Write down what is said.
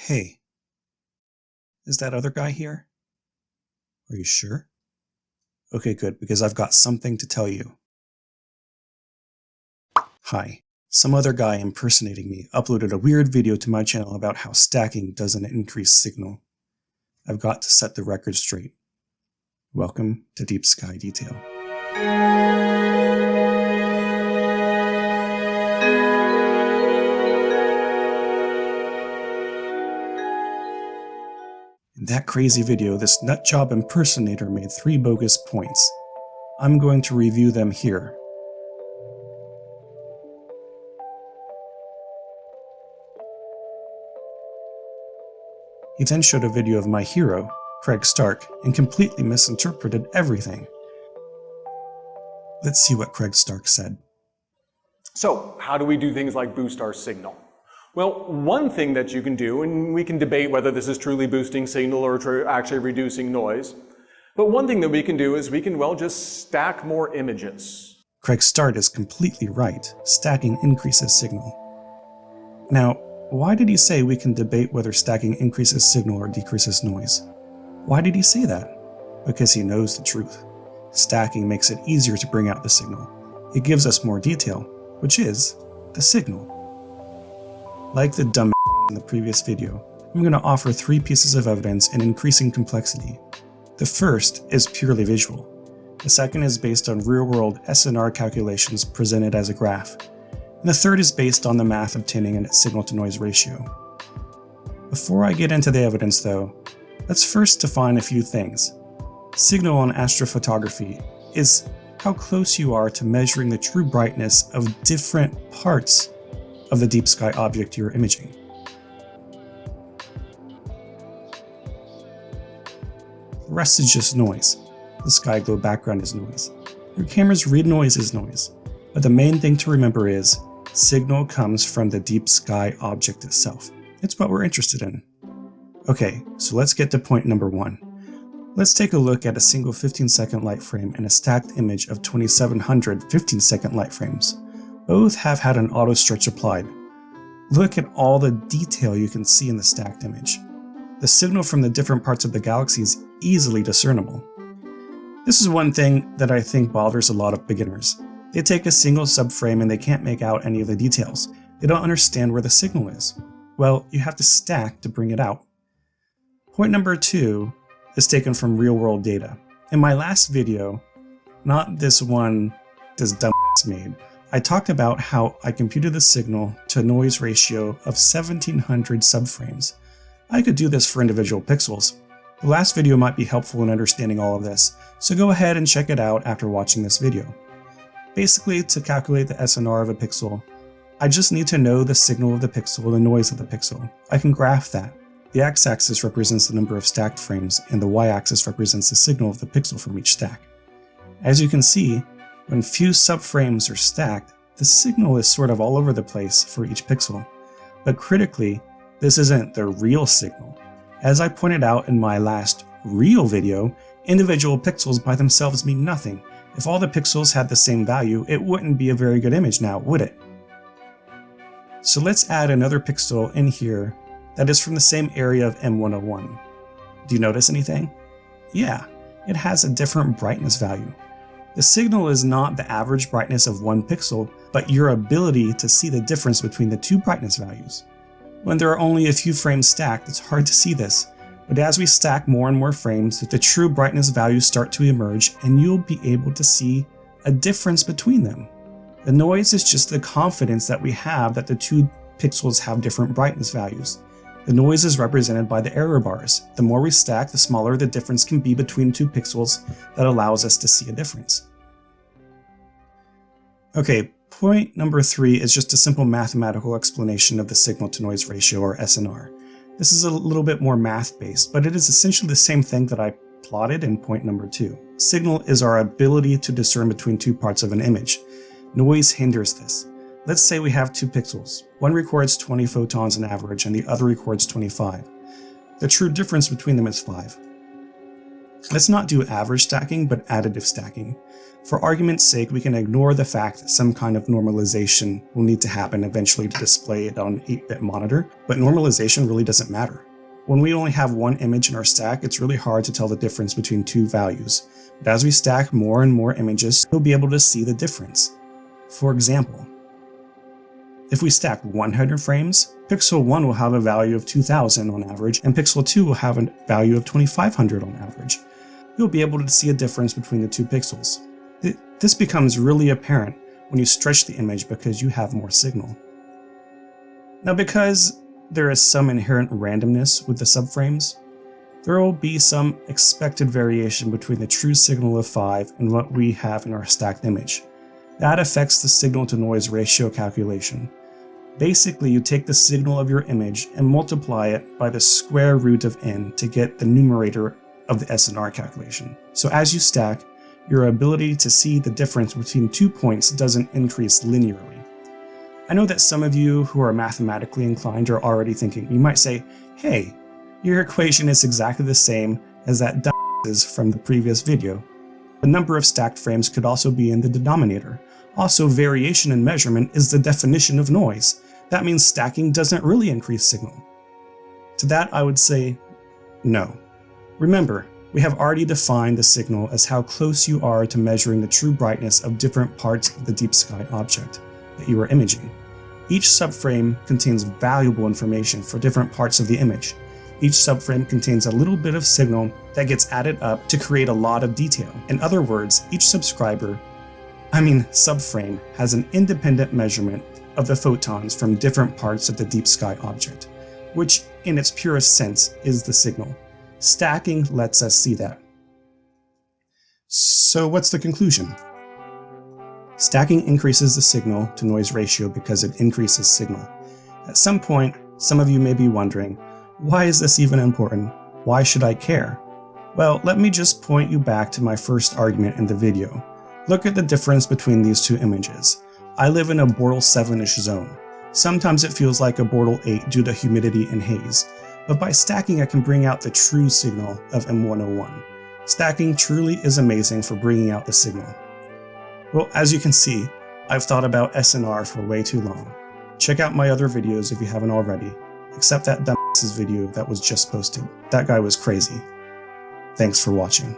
Hey, is that other guy here? Are you sure? Okay, good, because I've got something to tell you. Hi. Some other guy impersonating me uploaded a weird video to my channel about how stacking doesn't increase signal. I've got to set the record straight. Welcome to Deep Sky Detail. In that crazy video, this nutjob impersonator made 3 bogus points. I'm going to review them here. He then showed a video of my hero, Craig Stark, and completely misinterpreted everything. Let's see what Craig Stark said. So, how do we do things like boost our signal? Well, one thing that you can do, and we can debate whether this is truly boosting signal or actually reducing noise, but one thing that we can do is we can, just stack more images. Craig Stark is completely right. Stacking increases signal. Now, why did he say we can debate whether stacking increases signal or decreases noise? Why did he say that? Because he knows the truth. Stacking makes it easier to bring out the signal. It gives us more detail, which is the signal. Like the dumb in the previous video, I'm going to offer 3 pieces of evidence in increasing complexity. The first is purely visual. The second is based on real-world SNR calculations presented as a graph. And the third is based on the math obtaining a signal-to-noise ratio. Before I get into the evidence though, let's first define a few things. Signal on astrophotography is how close you are to measuring the true brightness of different parts of the deep sky object you're imaging. The rest is just noise. The sky glow background is noise. Your camera's read noise is noise. But the main thing to remember is signal comes from the deep sky object itself. It's what we're interested in. Okay, so let's get to point number 1. Let's take a look at a single 15-second light frame and a stacked image of 2,700 15-second light frames. Both have had an auto stretch applied. Look at all the detail you can see in the stacked image. The signal from the different parts of the galaxy is easily discernible. This is one thing that I think bothers a lot of beginners. They take a single subframe and they can't make out any of the details. They don't understand where the signal is. Well, you have to stack to bring it out. Point number 2 is taken from real-world data. In my last video, not this one this dumbass made, I talked about how I computed the signal to noise ratio of 1700 subframes. I could do this for individual pixels. The last video might be helpful in understanding all of this, so go ahead and check it out after watching this video. Basically, to calculate the SNR of a pixel, I just need to know the signal of the pixel and the noise of the pixel. I can graph that. The x-axis represents the number of stacked frames, and the y-axis represents the signal of the pixel from each stack. As you can see, when few subframes are stacked, the signal is sort of all over the place for each pixel. But critically, this isn't the real signal. As I pointed out in my last real video, individual pixels by themselves mean nothing. If all the pixels had the same value, it wouldn't be a very good image now, would it? So let's add another pixel in here that is from the same area of M101. Do you notice anything? Yeah, it has a different brightness value. The signal is not the average brightness of one pixel, but your ability to see the difference between the 2 brightness values. When there are only a few frames stacked, it's hard to see this, but as we stack more and more frames, the true brightness values start to emerge and you'll be able to see a difference between them. The noise is just the confidence that we have that the 2 pixels have different brightness values. The noise is represented by the error bars. The more we stack, the smaller the difference can be between 2 pixels that allows us to see a difference. Okay, point number 3 is just a simple mathematical explanation of the signal-to-noise ratio, or SNR. This is a little bit more math-based, but it is essentially the same thing that I plotted in point number 2. Signal is our ability to discern between 2 parts of an image. Noise hinders this. Let's say we have 2 pixels. One records 20 photons on average and the other records 25. The true difference between them is 5. Let's not do average stacking, but additive stacking. For argument's sake, we can ignore the fact that some kind of normalization will need to happen eventually to display it on an 8-bit monitor, but normalization really doesn't matter. When we only have one image in our stack, it's really hard to tell the difference between two values. But as we stack more and more images, you'll be able to see the difference. For example, if we stack 100 frames, pixel 1 will have a value of 2000 on average, and pixel 2 will have a value of 2500 on average. You'll be able to see a difference between the two pixels. This becomes really apparent when you stretch the image because you have more signal. Now, because there is some inherent randomness with the subframes, there will be some expected variation between the true signal of 5 and what we have in our stacked image. That affects the signal to noise ratio calculation. Basically, you take the signal of your image and multiply it by the square root of n to get the numerator of the SNR calculation. So as you stack, your ability to see the difference between 2 points doesn't increase linearly. I know that some of you who are mathematically inclined are already thinking, you might say, hey, your equation is exactly the same as that is from the previous video. The number of stacked frames could also be in the denominator. Also, variation in measurement is the definition of noise. That means stacking doesn't really increase signal. To that I would say, no. Remember, we have already defined the signal as how close you are to measuring the true brightness of different parts of the deep sky object that you are imaging. Each subframe contains valuable information for different parts of the image. Each subframe contains a little bit of signal that gets added up to create a lot of detail. In other words, each subframe has an independent measurement of the photons from different parts of the deep sky object, which in its purest sense is the signal. Stacking lets us see that. So what's the conclusion? Stacking increases the signal to noise ratio because it increases signal. At some point, some of you may be wondering, why is this even important? Why should I care? Well, let me just point you back to my first argument in the video. Look at the difference between these two images. I live in a Bortle 7-ish zone. Sometimes it feels like a Bortle 8 due to humidity and haze. But by stacking, I can bring out the true signal of M101. Stacking truly is amazing for bringing out the signal. Well, as you can see, I've thought about SNR for way too long. Check out my other videos if you haven't already, except that dumbass's video that was just posted. That guy was crazy. Thanks for watching.